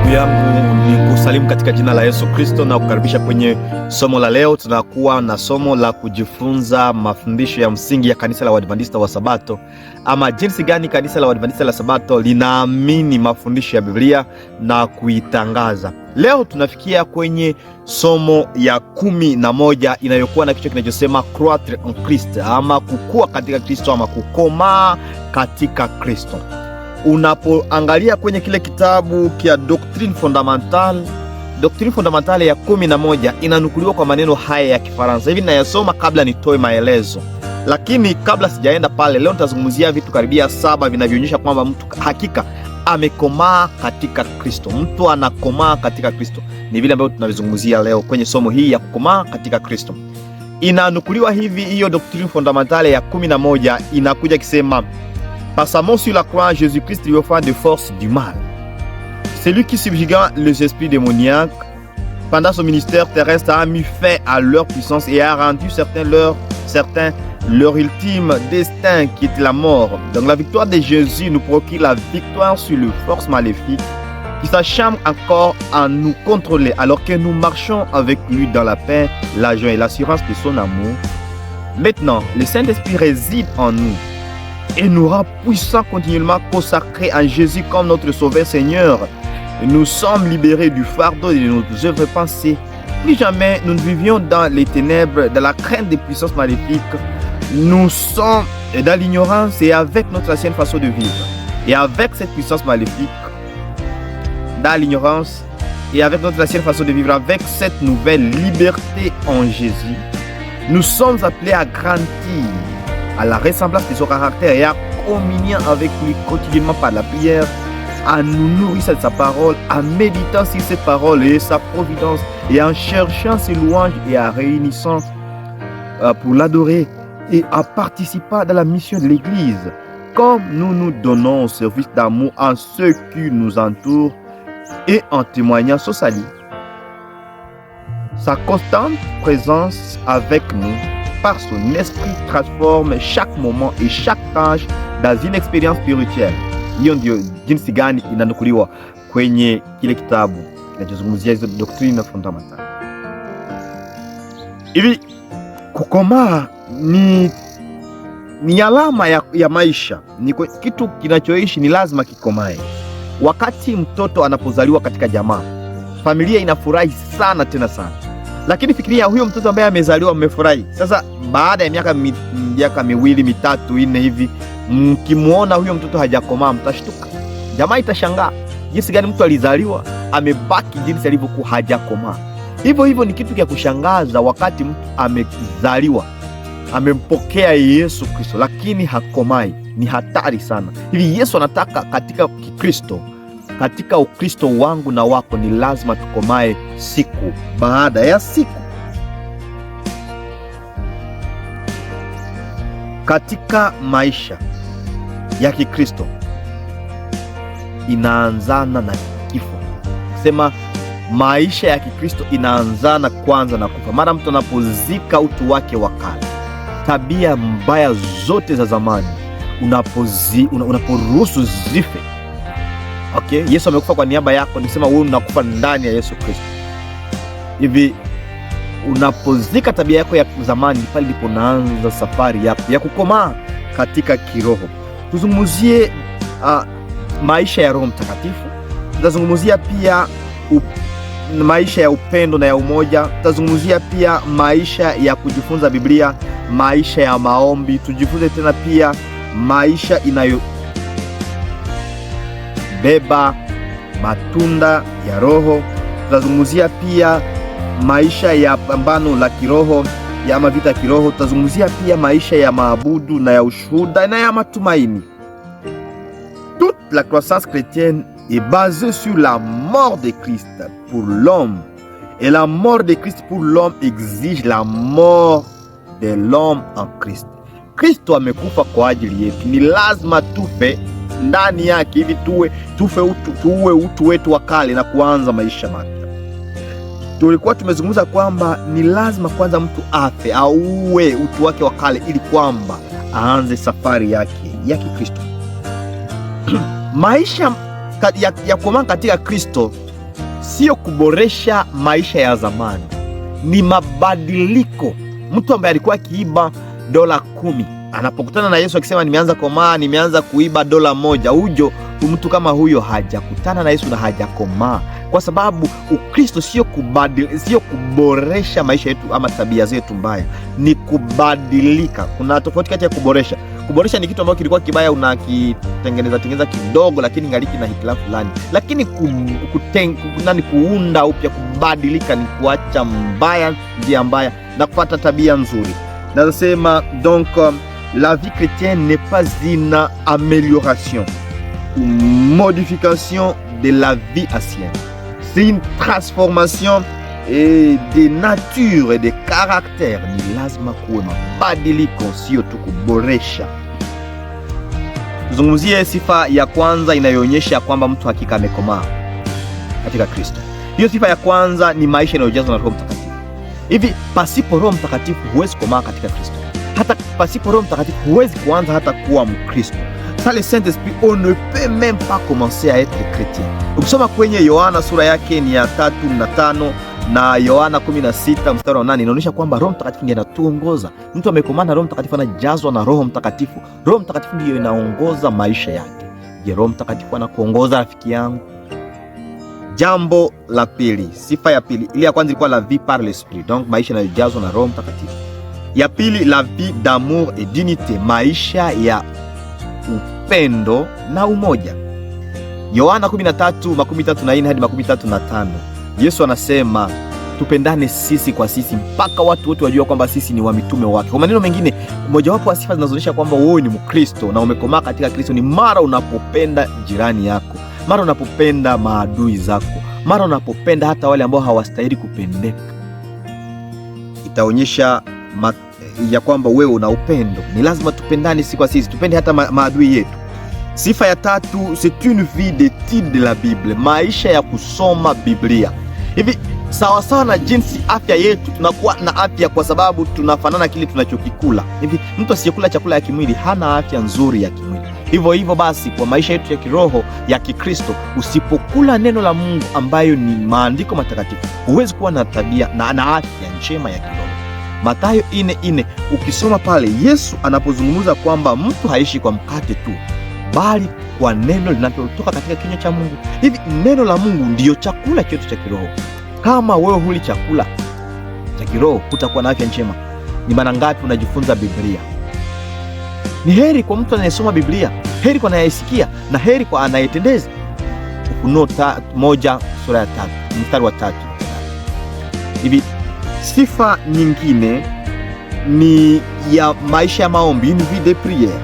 Ndugu yangu, ni kusalimu katika jina la Yesu Kristo na kukaribisha kwenye somo la leo. Tunakuwa na somo la kujifunza mafundisho ya msingi ya kanisa la Waadventista wa Sabato, ama jinsi gani kanisa la Waadventista la Sabato linaamini mafundisho ya Biblia na kuitangaza. Leo tunafikia kwenye somo ya 11 inayokuwa na kichwa kinachosema croître en Christ, ama kukua katika Kristo, ama kukomaa katika Kristo. Unapoangalia kwenye kile kitabu kia Doctrine Fondamentale ya 11 inanukuliwa kwa maneno haya ya Kifaransa. Hivi nayasoma kabla nitoe maelezo. Lakini kabla sijaenda pale, leo nitazungumzia vitu karibia 7 vinavyoonyesha kwamba mtu hakika amekomaa katika Kristo. Mtu anakomaa katika Kristo. Ni vile ambavyo tunavizungumzia leo kwenye somo hii ya kukomaa katika Kristo. Inanukuliwa hivi, hiyo Doctrine Fondamentale ya 11 inakuja kisema: Passant sur la croix, Jésus-Christ triomphant de force du mal. Celui qui subjuguant les esprits démoniaques pendant son ministère terrestre a mis fin à leur puissance et a rendu certains leur ultime destin qui est la mort. Donc la victoire de Jésus nous procure la victoire sur les forces maléfiques qui s'acharnent encore à nous contrôler alors que nous marchons avec lui dans la paix, la joie et l'assurance de son amour. Maintenant, le Saint-Esprit réside en nous et nous rend puissants continuellement consacrés en Jésus comme notre Sauveur Seigneur. Nous sommes libérés du fardeau de nos œuvres pensées. Plus jamais nous ne vivions dans les ténèbres, dans la crainte des puissances maléfiques. Nous sommes dans l'ignorance et avec notre ancienne façon de vivre. Et avec cette puissance maléfique, dans l'ignorance et avec notre ancienne façon de vivre, avec cette nouvelle liberté en Jésus, nous sommes appelés à grandir à la ressemblance de son caractère et à communier avec lui quotidiennement par la prière, à nous nourrir de sa parole, en méditant sur cette parole et sa providence, et en cherchant ses louanges et en réunissant pour l'adorer et en participant dans la mission de l'Église, comme nous nous donnons au service d'amour en ceux qui nous entourent et en témoignant son salut. Sa constante présence avec nous par son esprit transforme chaque moment et chaque tâche dans une expérience spirituelle. Hiyo ndio jinsi gani inanukuliwa kwenye kile kitabu kinachozungumzia hizo Doctrine Fondamentale. Hivi kukomaa ni alama ya maisha. Ni kitu kinachoishi ni lazima kikomae. Wakati mtoto anapozaliwa katika jamaa, familia inafurahi sana tena sana. Lakini fikiria huyo mtoto ambaye amezaliwa mmefurahi. Sasa baada ya miaka 2, 3, 4 hivi, mkimuona huyo mtoto hajakomaa, mtashtuka. Jamaa itashangaa jinsi gani mtu alizaliwa amebaki jinsi alivyokuwa hajakomaa. Hivyo ni kitu cha kushangaza wakati mtu amezaliwa, amempokea Yesu Kristo, lakini hakomai. Ni hatari sana. Hivi Yesu anataka katika Kristo, katika Ukristo wangu na wako, ni lazima tukomae siku baada ya siku. Katika maisha ya Kikristo inaanzana na kifo. Sema maisha ya Kikristo inaanzana kwanza na kufa. Mara mtu anapozika utu wake wa kale, tabia mbaya zote za zamani, unaporuhusu zife. Okay, Yesu amekufa kwa niaba yako, nisema wewe unakufa ndani ya Yesu Kristo. Hivi unapozika tabia yako ya zamani, pale ndipo unaanza safari yako ya kukomaa katika kiroho. Tuzungumzie maisha ya Roho Mtakatifu. Tutazungumzia pia maisha ya upendo na ya umoja. Tutazungumzia pia maisha ya kujifunza Biblia, maisha ya maombi. Tujifunze tena pia maisha inayobeba matunda ya Roho. Tutazungumzia pia maisha ya pambano la kiroho, ya mavita kiroho. Tutazungumzia pia maisha ya maabudu na ya ushuhuda na ya matumaini. Toute la croissance chrétienne est basée sur la mort de Christ pour l'homme. Et la mort de Christ pour l'homme exige la mort de l'homme en Christ. Kristo amekufa kwa ajili yetu. Ni lazima tufe ndani yake ili tuue utu wetu wa kale na kuanza maisha mapya. Tulikuwa tumezungumza kwamba ni lazima kwanza mtu afe, auwe utu wake wa kale ili kwamba aanze safari yake ya Kikristo. Maisha ya kukomaa katika Kristo sio kuboresha maisha ya zamani, ni mabadiliko. Mtu ambaye alikuwa akiiba $10 anapokutana na Yesu akisema nimeanza komaa, nimeanza kuiba $1, ujo mtu kama huyo hajakutana na Yesu na hajakomaa, kwa sababu Ukristo sio kuboresha maisha yetu ama tabia zetu mbaya, ni kubadilika. Kuna tofauti kati ya kuboresha. Kuboresha ni kitu ambacho kilikuwa kibaya, unakitengeneza kidogo, lakini ngaliki na hitilafu fulani. Lakini kuunda upya, kubadilika ni kuacha mbaya, njia mbaya na kufuata tabia nzuri. Nasema donc la vie chrétienne n'est pas une amélioration ou modification de la vie ancienne. C'est une transformation de nature et de caractère. Ni lazima kuwe mabadiliko, sio tu kuboresha. Tuzungumzie sifa ya kwanza inayoonyesha kwamba mtu hakika amekomaa katika Kristo. Hiyo sifa ya kwanza ni maisha yanayojazwa na Roho Mtakatifu. Hivi pasipo Roho Mtakatifu huwezi komaa katika Kristo. Hata pasipo Roho Mtakatifu huwezi kuanza hata kuwa Mkristo. Sans le Saint-Esprit, on ne peut même pas commencer à être chrétien. Ukisoma kwenye Yohana sura yake ni ya 3:5 na Yohana 16:8 inaonyesha kwamba Roho Mtakatifu ndiye anatuongoza. Mtu amekomaa na Roho Mtakatifu, anajazwa na Roho Mtakatifu. Roho Mtakatifu ndiye inaongoza maisha yake. Je, Roho Mtakatifu anakuongoza rafiki yangu? Jambo la pili, sifa ya pili, ile ya kwanza ilikuwa la vie par l'esprit, donc maisha yanayojazwa na Roho Mtakatifu. Ya pili, la vie d'amour et d'unité, maisha ya upendo na umoja. Yohana 13:34 hadi 35. Yesu anasema tupendane sisi kwa sisi mpaka watu wote wajua kwamba sisi ni wa mitume wake. Kwa maneno mengine, mojawapo wa sifa zinazoonyesha kwamba wewe ni Mkristo na umekomaa katika Kristo ni mara unapopenda jirani yako, mara unapopenda maadui zako, mara unapopenda hata wale ambao hawastahili kupendeka. Itaonyesha ya kwamba wewe una upendo. Ni lazima tupendane sisi kwa sisi, tupende hata maadui yetu. Sifa ya tatu, c'est une vie d'étude de la Bible, maisha ya kusoma Biblia. Hivi sawa sawa na jinsi afya yetu, tunakuwa na afya kwa sababu tunafanana kile tunachokikula. Hivi mtu asiyekula chakula ya kimwili hana afya nzuri ya kimwili. Hivyo basi kwa maisha yetu ya kiroho ya Kikristo, usipokula neno la Mungu ambayo ni maandiko matakatifu, huwezi kuwa na tabia na afya njema ya kiroho. Mathayo 4:4, ukisoma pale Yesu anapozungumza kwamba mtu haishi kwa mkate tu, bali kwa neno linalotoka katika kinywa cha Mungu. Hivi neno la Mungu ndiyo chakula chetu cha kiroho. Kama wewe huli chakula cha kiroho, hutakuwa na afya njema. Ni mara ngapi unajifunza Biblia? Ni heri kwa mtu anayesoma Biblia, heri kwa anayesikia, na heri kwa anayetendeza. Ufunuo 1:3. Hivi sifa nyingine ni ya maisha ya maombi, une vie de prière.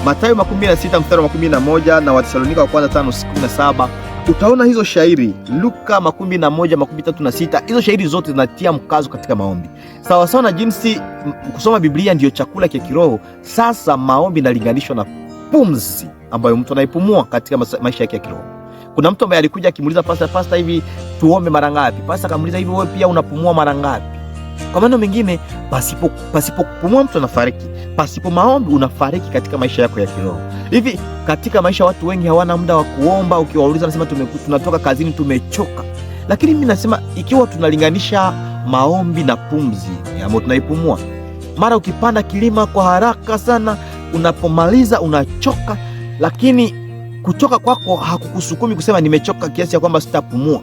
Mathayo 26:11 na Wathesalonika 1:5-17. Utaona hizo shairi. Luka 11:36. Hizo shairi zote zinatia mkazo katika maombi. Sawa sawa na jinsi kusoma Biblia ndiyo chakula cha kiroho, sasa maombi inalinganishwa na pumzi ambayo mtu anaipumua katika maisha yake ya kiroho. Kuna mtu ambaye alikuja akimuuliza pasta, hivi tuombe mara ngapi? Pasta akamuuliza, hivi wewe pia unapumua mara ngapi? Kwa maneno mengine, pasipo kupumua mtu anafariki. Pasipo maombi unafariki katika maisha yako ya kiroho. Hivi katika maisha watu wengi hawana muda wa kuomba. Ukiwauliza nasema tunatoka kazini tumechoka. Lakini mimi nasema ikiwa tunalinganisha maombi na pumzi ambayo tunaipumua, mara ukipanda kilima kwa haraka sana, unapomaliza unachoka, lakini kuchoka kwako hakukusukumi kusema nimechoka kiasi ya kwamba sitapumua.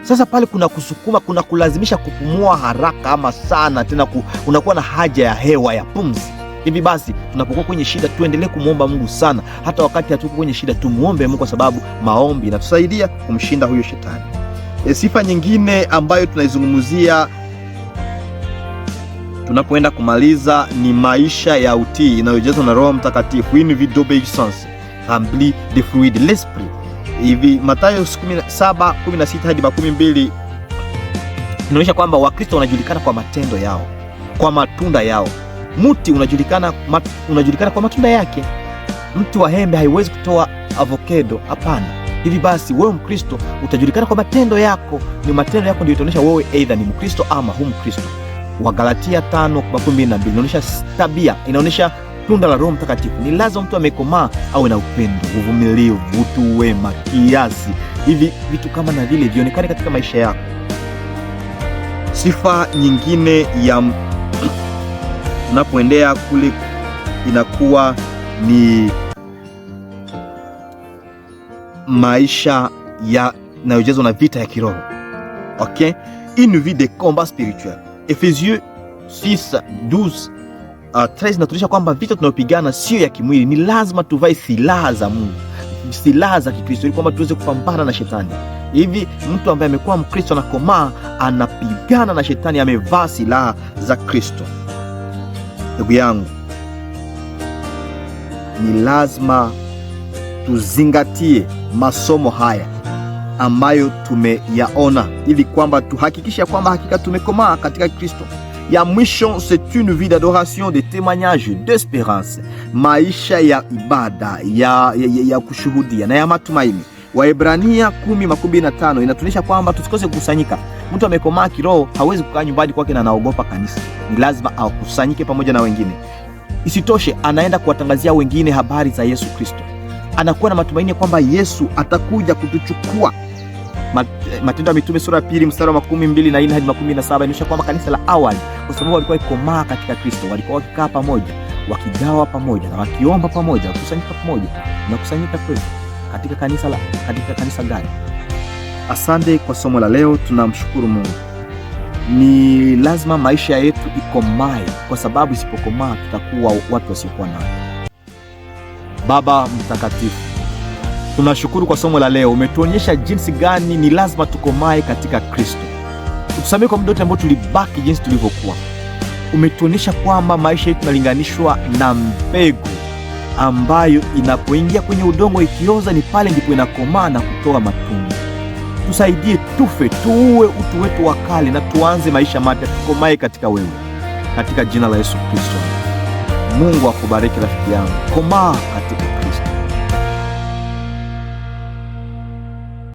Sasa pale kuna kusukuma, kuna kulazimisha kupumua haraka ama sana, tena unakuwa na haja ya hewa ya pumzi. Hivi basi tunapokuwa kwenye shida tuendelee kumuomba Mungu sana. Hata wakati hatuko kwenye shida tumuombe Mungu, kwa sababu maombi inatusaidia kumshinda huyo shetani. Sifa nyingine ambayo tunaizungumzia tunapoenda kumaliza ni maisha ya utii inayojazwa na Roho Mtakatifu, une vie d'obéissance remplie de fruits de l'esprit. Hivi Mathayo 17:16 hadi 12 inaonyesha kwamba Wakristo wanajulikana kwa matendo yao, kwa matunda yao. Mti unajulikana kwa matunda yake. Mti wa embe haiwezi kutoa avocado, hapana. Hivi basi wewe Mkristo utajulikana kwa matendo yako. Ni matendo yako ndio itaonyesha wewe aidha ni Mkristo ama hu Mkristo. Wagalatia 5:12 inaonyesha tabia, inaonyesha tunda la Roho Mtakatifu. Ni lazima mtu amekomaa awe na upendo, uvumilivu, utu wema, kiasi. Hivi vitu kama na vile vionekane katika maisha yako. Sifa nyingine ya unapoendea kule inakuwa ni maisha yanayojazwa na vita ya kiroho. Okay? Une vie de combat spirituel. Efesiens 6:12-13 natuonyesha kwamba vita tunayopigana sio ya kimwili. Ni lazima tuvae silaha za Mungu, silaha za Kikristo, ili kwamba tuweze kupambana na shetani. Hivi mtu ambaye amekuwa Mkristo anakomaa, anapigana na shetani, amevaa silaha za Kristo. Ndugu yangu, ni lazima tuzingatie masomo haya ambayo tumeyaona, ili kwamba tuhakikisha kwamba hakika tumekomaa katika Kristo. Ya mwisho, c'est une vie d'adoration, de témoignage, d'espérance, maisha ya ibada ya kushuhudia na ya matumaini. Waebrania 10:25 inatuonyesha kwamba tusikose kukusanyika. Mtu amekomaa kiroho hawezi kukaa nyumbani kwake na anaogopa kanisa. Ni lazima akusanyike pamoja na wengine. Isitoshe, anaenda kuwatangazia wengine habari za Yesu Kristo. Anakuwa na matumaini kwamba Yesu atakuja kutuchukua. Matendo ya Mitume sura ya 2 mstari wa 12 hadi 17 inaonyesha kwamba kanisa la awali, kwa sababu walikuwa ikomaa katika Kristo, walikuwa wakikaa pamoja, wakigawa pamoja na wakiomba pamoja, wakusanyika pamoja. Na kusanyika kwetu katika kanisa gani? Asante kwa somo la leo, tunamshukuru Mungu. Ni lazima maisha yetu ikomae, kwa sababu isipokomaa tutakuwa watu wasiokuwa nao. Baba mtakatifu, tunashukuru kwa somo la leo. Umetuonyesha jinsi gani ni lazima tukomae katika Kristo. Utusamehe kwa muda wote ambao tulibaki jinsi tulivyokuwa. Umetuonyesha kwamba maisha yetu yanalinganishwa na mbegu ambayo inapoingia kwenye udongo ikioza, ni pale ndipo inakomaa na kutoa matunda. Tusaidie tufe, tuue utu wetu wa kale na tuanze maisha mapya, tukomae katika wewe, katika jina la Yesu Kristo. Mungu akubariki rafiki yangu. Komaa katika